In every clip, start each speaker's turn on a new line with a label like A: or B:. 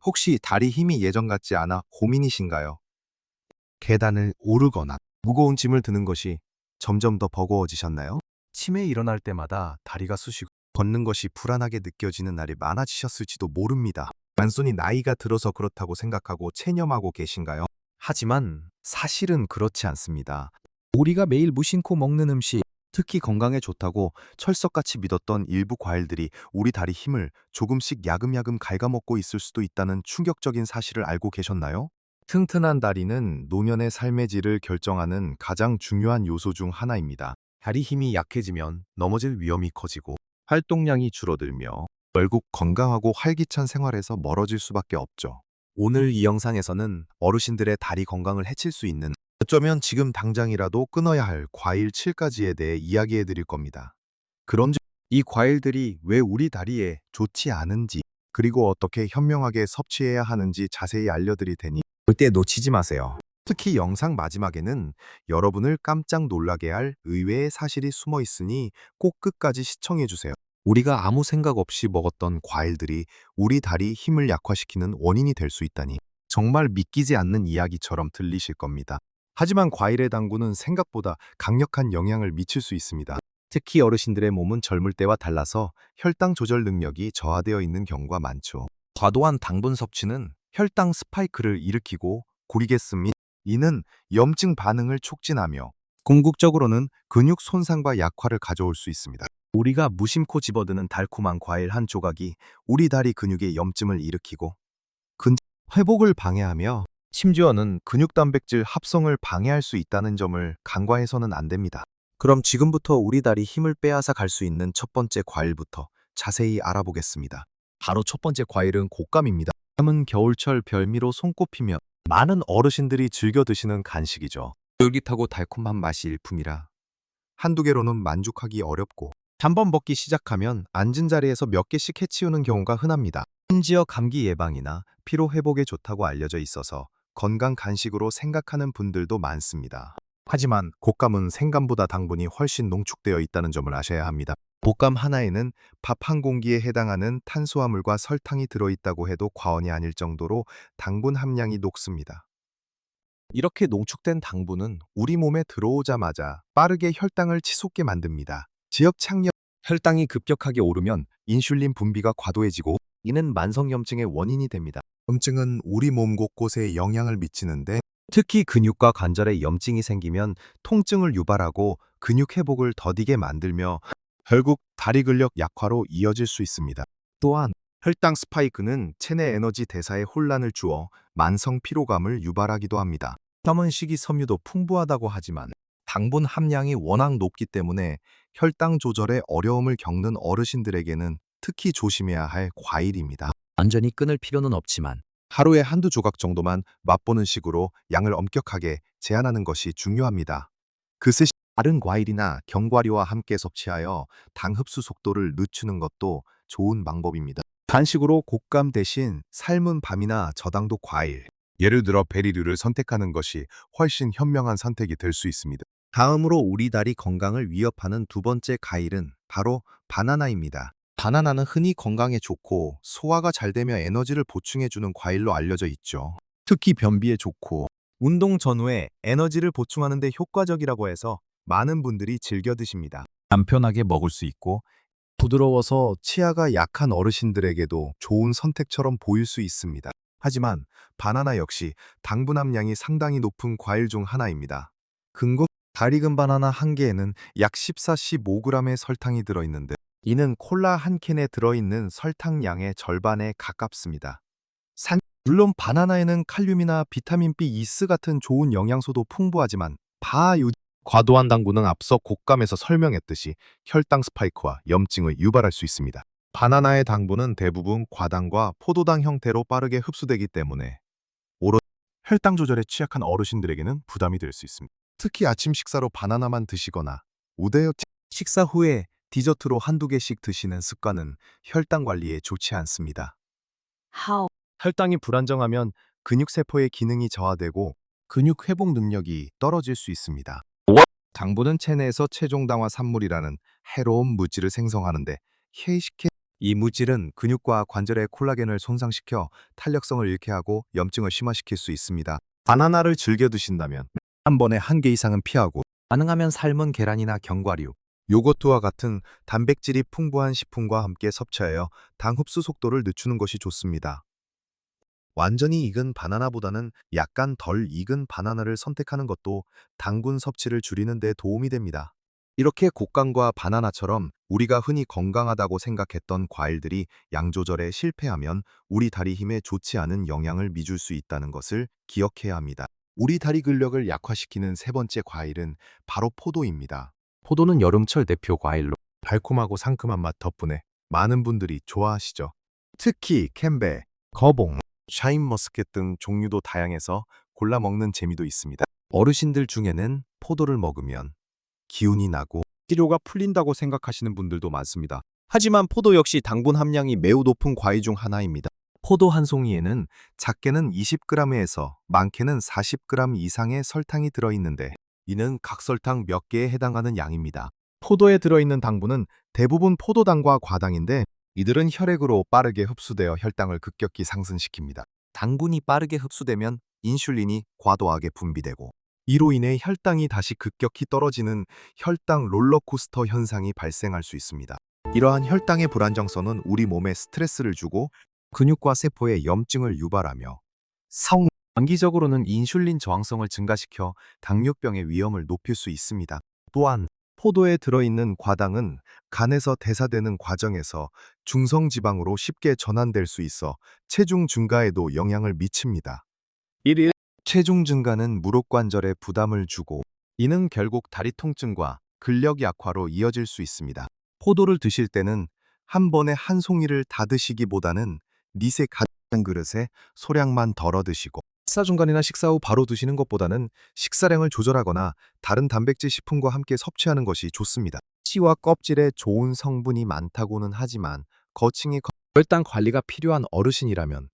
A: 혹시 다리 힘이 예전 같지 않아 고민이신가요? 계단을 오르거나 무거운 짐을 드는 것이 점점 더 버거워지셨나요? 치매 일어날 때마다 다리가 쑤시고 걷는 것이 불안하게 느껴지는 날이 많아지셨을지도 모릅니다. 단순히 나이가 들어서 그렇다고 생각하고 체념하고 계신가요? 하지만 사실은 그렇지 않습니다. 우리가 매일 무심코 먹는 음식, 특히 건강에 좋다고 철석같이 믿었던 일부 과일들이 우리 다리 힘을 조금씩 야금야금 갉아먹고 있을 수도 있다는 충격적인 사실을 알고 계셨나요? 튼튼한 다리는 노년의 삶의 질을 결정하는 가장 중요한 요소 중 하나입니다. 다리 힘이 약해지면 넘어질 위험이 커지고 활동량이 줄어들며 결국 건강하고 활기찬 생활에서 멀어질 수밖에 없죠. 오늘 이 영상에서는 어르신들의 다리 건강을 해칠 수 있는, 어쩌면 지금 당장이라도 끊어야 할 과일 7가지에 대해 이야기해 드릴 겁니다. 그럼 이 과일들이 왜 우리 다리에 좋지 않은지, 그리고 어떻게 현명하게 섭취해야 하는지 자세히 알려드릴 테니 절대 놓치지 마세요. 특히 영상 마지막에는 여러분을 깜짝 놀라게 할 의외의 사실이 숨어 있으니 꼭 끝까지 시청해 주세요. 우리가 아무 생각 없이 먹었던 과일들이 우리 다리 힘을 약화시키는 원인이 될 수 있다니 정말 믿기지 않는 이야기처럼 들리실 겁니다. 하지만 과일의 당분은 생각보다 강력한 영향을 미칠 수 있습니다. 특히 어르신들의 몸은 젊을 때와 달라서 혈당 조절 능력이 저하되어 있는 경우가 많죠. 과도한 당분 섭취는 혈당 스파이크를 일으키고 고리겠음 및 이는 염증 반응을 촉진하며 궁극적으로는 근육 손상과 약화를 가져올 수 있습니다. 우리가 무심코 집어드는 달콤한 과일 한 조각이 우리 다리 근육에 염증을 일으키고 회복을 방해하며 심지어는 근육 단백질 합성을 방해할 수 있다는 점을 간과해서는 안 됩니다. 그럼 지금부터 우리 다리 힘을 빼앗아 갈 수 있는 첫 번째 과일부터 자세히 알아보겠습니다. 바로 첫 번째 과일은 곶감입니다. 곶감은 겨울철 별미로 손꼽히며 많은 어르신들이 즐겨 드시는 간식이죠. 쫄깃하고 달콤한 맛이 일품이라 한두 개로는 만족하기 어렵고 한 번 먹기 시작하면 앉은 자리에서 몇 개씩 해치우는 경우가 흔합니다. 심지어 감기 예방이나 피로 회복에 좋다고 알려져 있어서 건강 간식으로 생각하는 분들도 많습니다. 하지만 곶감은 생감보다 당분이 훨씬 농축되어 있다는 점을 아셔야 합니다. 곶감 하나에는 밥 한 공기에 해당하는 탄수화물과 설탕이 들어있다고 해도 과언이 아닐 정도로 당분 함량이 높습니다. 이렇게 농축된 당분은 우리 몸에 들어오자마자 빠르게 혈당을 치솟게 만듭니다. 지역 착력, 혈당이 급격하게 오르면 인슐린 분비가 과도해지고 이는 만성염증의 원인이 됩니다. 염증은 우리 몸 곳곳에 영향을 미치는데 특히 근육과 관절에 염증이 생기면 통증을 유발하고 근육 회복을 더디게 만들며 결국 다리 근력 약화로 이어질 수 있습니다. 또한 혈당 스파이크는 체내 에너지 대사에 혼란을 주어 만성 피로감을 유발하기도 합니다. 첨은 식이섬유도 풍부하다고 하지만 당분 함량이 워낙 높기 때문에 혈당 조절에 어려움을 겪는 어르신들에게는 특히 조심해야 할 과일입니다.
B: 완전히 끊을 필요는 없지만
A: 하루에 한두 조각 정도만 맛보는 식으로 양을 엄격하게 제한하는 것이 중요합니다. 다른 과일이나 견과류와 함께 섭취하여 당 흡수 속도를 늦추는 것도 좋은 방법입니다. 간식으로 곶감 대신 삶은 밤이나 저당도 과일, 예를 들어 베리류를 선택하는 것이 훨씬 현명한 선택이 될 수 있습니다. 다음으로 우리 다리 건강을 위협하는 두 번째 과일은 바로 바나나입니다. 바나나는 흔히 건강에 좋고 소화가 잘 되며 에너지를 보충해주는 과일로 알려져 있죠. 특히 변비에 좋고 운동 전후에 에너지를 보충하는 데 효과적이라고 해서 많은 분들이 즐겨 드십니다. 간편하게 먹을 수 있고 부드러워서 치아가 약한 어르신들에게도 좋은 선택처럼 보일 수 있습니다. 하지만 바나나 역시 당분 함량이 상당히 높은 과일 중 하나입니다. 다리금 바나나 한 개에는 약 14, 15g의 설탕이 들어있는데 이는 콜라 한 캔에 들어있는 설탕량의 절반에 가깝습니다. 물론 바나나에는 칼륨이나 비타민 B2 같은 좋은 영양소도 풍부하지만 과도한 당분은 앞서 곶감에서 설명했듯이 혈당 스파이크와 염증을 유발할 수 있습니다. 바나나의 당분은 대부분 과당과 포도당 형태로 빠르게 흡수되기 때문에 혈당 조절에 취약한 어르신들에게는 부담이 될 수 있습니다. 특히 아침 식사로 바나나만 드시거나 식사 후에 디저트로 한두 개씩 드시는 습관은 혈당 관리에 좋지 않습니다. 혈당이 불안정하면 근육세포의 기능이 저하되고 근육 회복 능력이 떨어질 수 있습니다. 당분은 체내에서 체종당화 산물이라는 해로운 물질을 생성하는데 이 물질은 근육과 관절의 콜라겐을 손상시켜 탄력성을 잃게 하고 염증을 심화시킬 수 있습니다. 바나나를 즐겨 드신다면 한 번에 한 개 이상은 피하고, 가능하면 삶은 계란이나 견과류, 요거트와 같은 단백질이 풍부한 식품과 함께 섭취하여 당 흡수 속도를 늦추는 것이 좋습니다. 완전히 익은 바나나보다는 약간 덜 익은 바나나를 선택하는 것도 당분 섭취를 줄이는 데 도움이 됩니다. 이렇게 곡간과 바나나처럼 우리가 흔히 건강하다고 생각했던 과일들이 양 조절에 실패하면 우리 다리 힘에 좋지 않은 영향을 미줄 수 있다는 것을 기억해야 합니다. 우리 다리 근력을 약화시키는 세 번째 과일은 바로 포도입니다.
B: 포도는 여름철 대표 과일로
A: 달콤하고 상큼한 맛 덕분에 많은 분들이 좋아하시죠. 특히 캔베, 거봉, 샤인머스켓 등 종류도 다양해서 골라 먹는 재미도 있습니다. 어르신들 중에는 포도를 먹으면 기운이 나고 피로가 풀린다고 생각하시는 분들도 많습니다. 하지만 포도 역시 당분 함량이 매우 높은 과일 중 하나입니다. 포도 한 송이에는 작게는 20g에서 많게는 40g 이상의 설탕이 들어있는데, 이는 각설탕 몇 개에 해당하는 양입니다. 포도에 들어있는 당분은 대부분 포도당과 과당인데, 이들은 혈액으로 빠르게 흡수되어 혈당을 급격히 상승시킵니다. 당분이 빠르게 흡수되면 인슐린이 과도하게 분비되고, 이로 인해 혈당이 다시 급격히 떨어지는 혈당 롤러코스터 현상이 발생할 수 있습니다. 이러한 혈당의 불안정성은 우리 몸에 스트레스를 주고 근육과 세포에 염증을 유발하며 장기적으로는 인슐린 저항성을 증가시켜 당뇨병의 위험을 높일 수 있습니다. 또한 포도에 들어있는 과당은 간에서 대사되는 과정에서 중성지방으로 쉽게 전환될 수 있어 체중 증가에도 영향을 미칩니다. 1일 체중 증가는 무릎 관절에 부담을 주고, 이는 결국 다리 통증과 근력 약화로 이어질 수 있습니다. 포도를 드실 때는 한 번에 한 송이를 다 드시기보다는 닛에 가득한 그릇에 소량만 덜어 드시고, 식사 중간이나 식사 후 바로 드시는 것보다는 식사량을 조절하거나 다른 단백질 식품과 함께 섭취하는 것이 좋습니다. 씨와 껍질에 좋은 성분이 많다고는 하지만 거층이 혈당 관리가 필요한 어르신이라면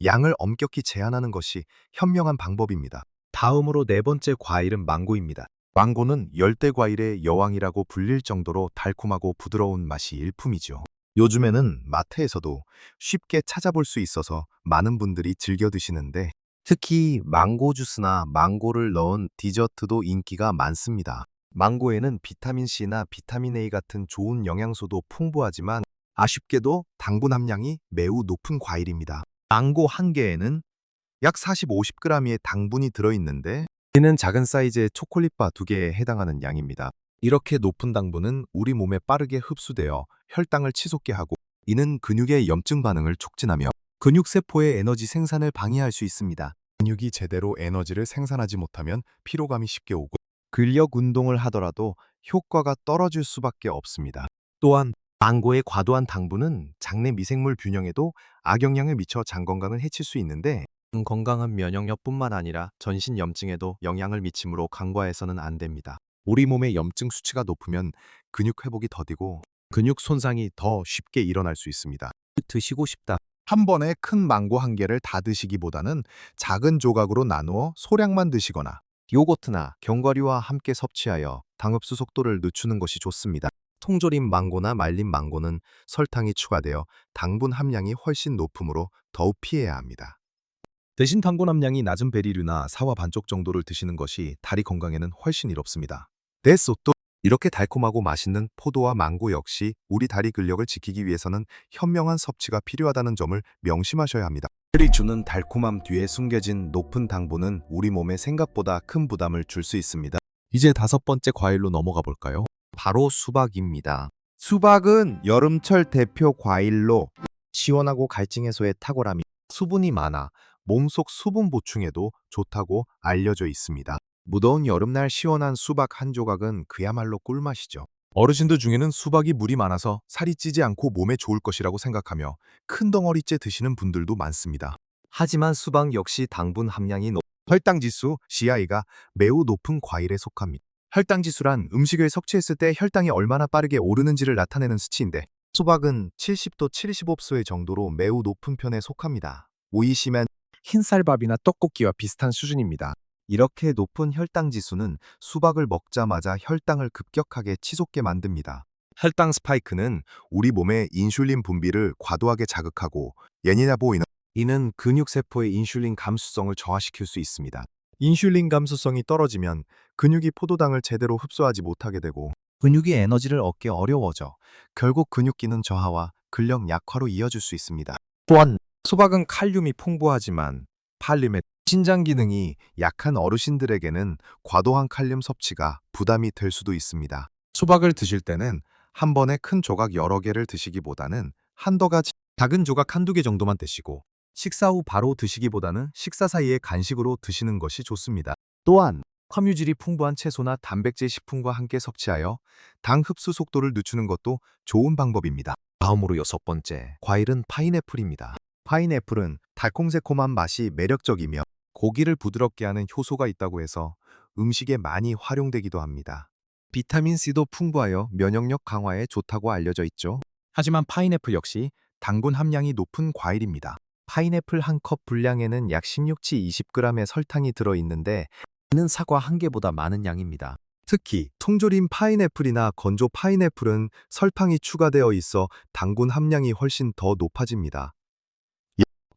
A: 양을 엄격히 제한하는 것이 현명한 방법입니다. 다음으로 네 번째 과일은 망고입니다. 망고는 열대 과일의 여왕이라고 불릴 정도로 달콤하고 부드러운 맛이 일품이죠. 요즘에는 마트에서도 쉽게 찾아볼 수 있어서 많은 분들이 즐겨 드시는데, 특히 망고 주스나 망고를 넣은 디저트도 인기가 많습니다. 망고에는 비타민C나 비타민 A 같은 좋은 영양소도 풍부하지만 아쉽게도 당분 함량이 매우 높은 과일입니다. 망고 한 개에는 약 40-50g의 당분이 들어있는데, 이는 작은 사이즈의 초콜릿바 2개에 해당하는 양입니다. 이렇게 높은 당분은 우리 몸에 빠르게 흡수되어 혈당을 치솟게 하고, 이는 근육의 염증 반응을 촉진하며 근육세포의 에너지 생산을 방해할 수 있습니다. 근육이 제대로 에너지를 생산하지 못하면 피로감이 쉽게 오고, 근력 운동을 하더라도 효과가 떨어질 수밖에 없습니다. 또한 망고의 과도한 당분은 장내 미생물 균형에도 악영향을 미쳐 장 건강을 해칠 수 있는데, 건강한 면역력뿐만 아니라 전신 염증에도 영향을 미치므로 간과해서는 안 됩니다. 우리 몸의 염증 수치가 높으면 근육 회복이 더디고 근육 손상이 더 쉽게 일어날 수 있습니다. 드시고 싶다. 한 번에 큰 망고 한 개를 다 드시기보다는 작은 조각으로 나누어 소량만 드시거나 요거트나 견과류와 함께 섭취하여 당 흡수 속도를 늦추는 것이 좋습니다. 통조림 망고나 말린 망고는 설탕이 추가되어 당분 함량이 훨씬 높으므로 더욱 피해야 합니다. 대신 당분 함량이 낮은 베리류나 사과 반쪽 정도를 드시는 것이 다리 건강에는 훨씬 이롭습니다. 데소또 이렇게 달콤하고 맛있는 포도와 망고 역시 우리 다리 근력을 지키기 위해서는 현명한 섭취가 필요하다는 점을 명심하셔야 합니다. 이 주는 달콤함 뒤에 숨겨진 높은 당분은 우리 몸에 생각보다 큰 부담을 줄 수 있습니다. 이제 다섯 번째 과일로 넘어가 볼까요? 바로 수박입니다. 수박은 여름철 대표 과일로 시원하고 갈증 해소에 탁월함이, 수분이 많아 몸속 수분 보충에도 좋다고 알려져 있습니다. 무더운 여름날 시원한 수박 한 조각은 그야말로 꿀맛이죠. 어르신들 중에는 수박이 물이 많아서 살이 찌지 않고 몸에 좋을 것이라고 생각하며 큰 덩어리째 드시는 분들도 많습니다. 하지만 수박 역시 당분 함량이 높은 혈당지수 CI가 매우 높은 과일에 속합니다. 혈당지수란 음식을 섭취했을 때 혈당이 얼마나 빠르게 오르는지를 나타내는 수치인데, 수박은 70도 75도의 정도로 매우 높은 편에 속합니다. 오이시면 흰쌀밥이나 떡볶이와 비슷한 수준입니다. 이렇게 높은 혈당 지수는 수박을 먹자마자 혈당을 급격하게 치솟게 만듭니다. 혈당 스파이크는 우리 몸의 인슐린 분비를 과도하게 자극하고 예민해 보이는 이는 근육세포의 인슐린 감수성을 저하시킬 수 있습니다. 인슐린 감수성이 떨어지면 근육이 포도당을 제대로 흡수하지 못하게 되고 근육이 에너지를 얻기 어려워져 결국 근육 기능 저하와 근력 약화로 이어질 수 있습니다. 또한 수박은 칼륨이 풍부하지만 팔림의 신장 기능이 약한 어르신들에게는 과도한 칼륨 섭취가 부담이 될 수도 있습니다. 수박을 드실 때는 한 번에 큰 조각 여러 개를 드시기보다는 한두 가지 작은 조각 한두 개 정도만 드시고 식사 후 바로 드시기보다는 식사 사이에 간식으로 드시는 것이 좋습니다. 또한 섬유질이 풍부한 채소나 단백질 식품과 함께 섭취하여 당 흡수 속도를 늦추는 것도 좋은 방법입니다. 다음으로 6번째, 과일은 파인애플입니다. 파인애플은 달콤새콤한 맛이 매력적이며 고기를 부드럽게 하는 효소가 있다고 해서 음식에 많이 활용되기도 합니다. 비타민C도 풍부하여 면역력 강화에 좋다고 알려져 있죠. 하지만 파인애플 역시 당분 함량이 높은 과일입니다. 파인애플 한 컵 분량에는 약 16치 20g의 설탕이 들어있는데 이는 사과 한 개보다 많은 양입니다. 특히 통조림 파인애플이나 건조 파인애플은 설탕이 추가되어 있어 당분 함량이 훨씬 더 높아집니다.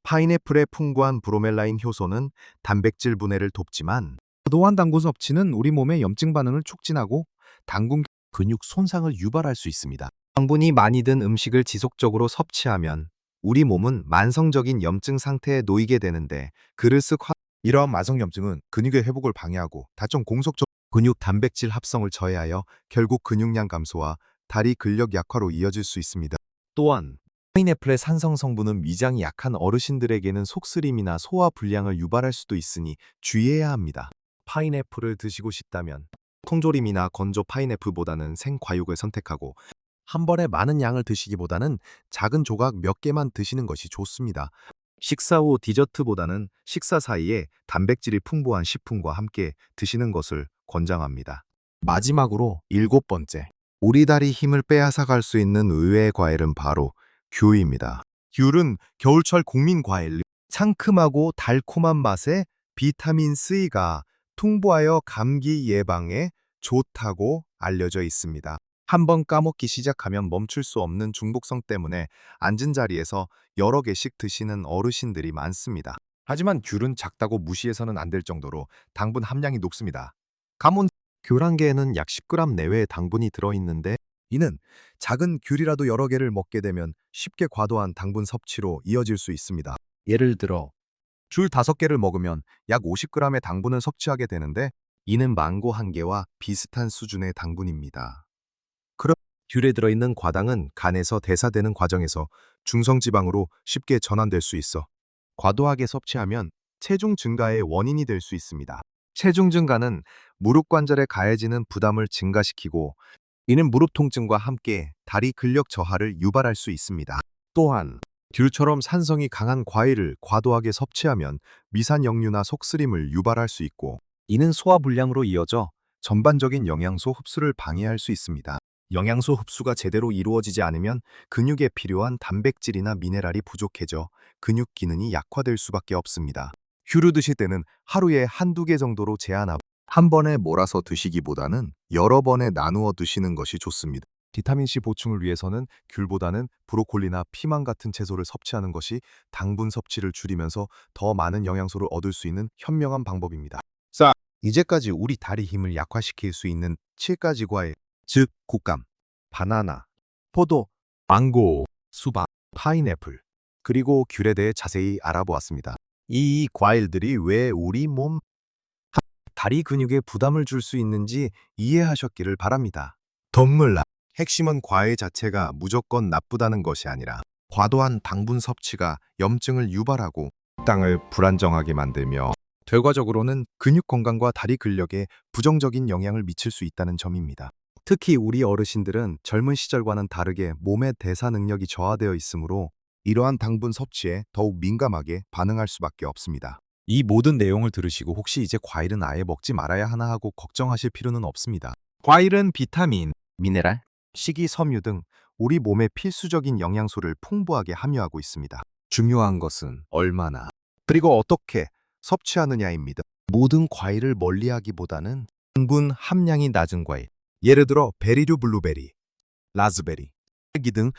A: 파인애플의 풍부한 브로멜라인 효소는 단백질 분해를 돕지만 과도한 당분 섭취는 우리 몸의 염증 반응을 촉진하고 당분 근육 손상을 유발할 수 있습니다. 당분이 많이 든 음식을 지속적으로 섭취하면 우리 몸은 만성적인 염증 상태에 놓이게 되는데 이러한 만성염증은 근육의 회복을 방해하고 다좀 공속적 근육 단백질 합성을 저해하여 결국 근육량 감소와 다리 근력 약화로 이어질 수 있습니다. 또한 파인애플의 산성 성분은 위장이 약한 어르신들에게는 속쓰림이나 소화 불량을 유발할 수도 있으니 주의해야 합니다. 파인애플을 드시고 싶다면 통조림이나 건조 파인애플보다는 생과육을 선택하고 한 번에 많은 양을 드시기보다는 작은 조각 몇 개만 드시는 것이 좋습니다. 식사 후 디저트보다는 식사 사이에 단백질이 풍부한 식품과 함께 드시는 것을 권장합니다. 마지막으로 7번째, 우리 다리 힘을 빼앗아갈 수 있는 의외의 과일은 바로 귤입니다. 귤은 겨울철 국민 과일, 상큼하고 달콤한 맛에 비타민 C가 풍부하여 감기 예방에 좋다고 알려져 있습니다. 한번 까먹기 시작하면 멈출 수 없는 중독성 때문에 앉은 자리에서 여러 개씩 드시는 어르신들이 많습니다. 하지만 귤은 작다고 무시해서는 안 될 정도로 당분 함량이 높습니다. 귤 한 개에는 약 10g 내외의 당분이 들어있는데 이는 작은 귤이라도 여러 개를 먹게 되면 쉽게 과도한 당분 섭취로 이어질 수 있습니다. 예를 들어 귤 5개를 먹으면 약 50g의 당분을 섭취하게 되는데 이는 망고 한 개와 비슷한 수준의 당분입니다. 그럼 귤에 들어있는 과당은 간에서 대사되는 과정에서 중성지방으로 쉽게 전환될 수 있어 과도하게 섭취하면 체중 증가의 원인이 될 수 있습니다. 체중 증가는 무릎 관절에 가해지는 부담을 증가시키고 이는 무릎 통증과 함께 다리 근력 저하를 유발할 수 있습니다. 또한 귤처럼 산성이 강한 과일을 과도하게 섭취하면 미산역류나 속쓰림을 유발할 수 있고 이는 소화 불량으로 이어져 전반적인 영양소 흡수를 방해할 수 있습니다. 영양소 흡수가 제대로 이루어지지 않으면 근육에 필요한 단백질이나 미네랄이 부족해져 근육 기능이 약화될 수밖에 없습니다. 귤을 드실 때는 하루에 한두 개 정도로 제한하고 한 번에 몰아서 드시기보다는 여러 번에 나누어 드시는 것이 좋습니다. 비타민C 보충을 위해서는 귤보다는 브로콜리나 피망 같은 채소를 섭취하는 것이 당분 섭취를 줄이면서 더 많은 영양소를 얻을 수 있는 현명한 방법입니다. 자, 이제까지 우리 다리 힘을 약화시킬 수 있는 7가지 과일, 즉 곶감, 바나나, 포도, 망고, 수박, 파인애플, 그리고 귤에 대해 자세히 알아보았습니다. 이 과일들이 왜 우리 몸 다리 근육에 부담을 줄 수 있는지 이해하셨기를 바랍니다. 덤물라. 핵심은 과일 자체가 무조건 나쁘다는 것이 아니라 과도한 당분 섭취가 염증을 유발하고 당을 불안정하게 만들며 결과적으로는 근육 건강과 다리 근력에 부정적인 영향을 미칠 수 있다는 점입니다. 특히 우리 어르신들은 젊은 시절과는 다르게 몸의 대사 능력이 저하되어 있으므로 이러한 당분 섭취에 더욱 민감하게 반응할 수밖에 없습니다. 이 모든 내용을 들으시고 혹시 이제 과일은 아예 먹지 말아야 하나 하고 걱정하실 필요는 없습니다. 과일은 비타민, 미네랄, 식이섬유 등 우리 몸에 필수적인 영양소를 풍부하게 함유하고 있습니다. 중요한 것은 얼마나 그리고 어떻게 섭취하느냐입니다. 모든 과일을 멀리하기보다는 당분 함량이 낮은 과일, 예를 들어 베리류 블루베리, 라즈베리, 딸기 등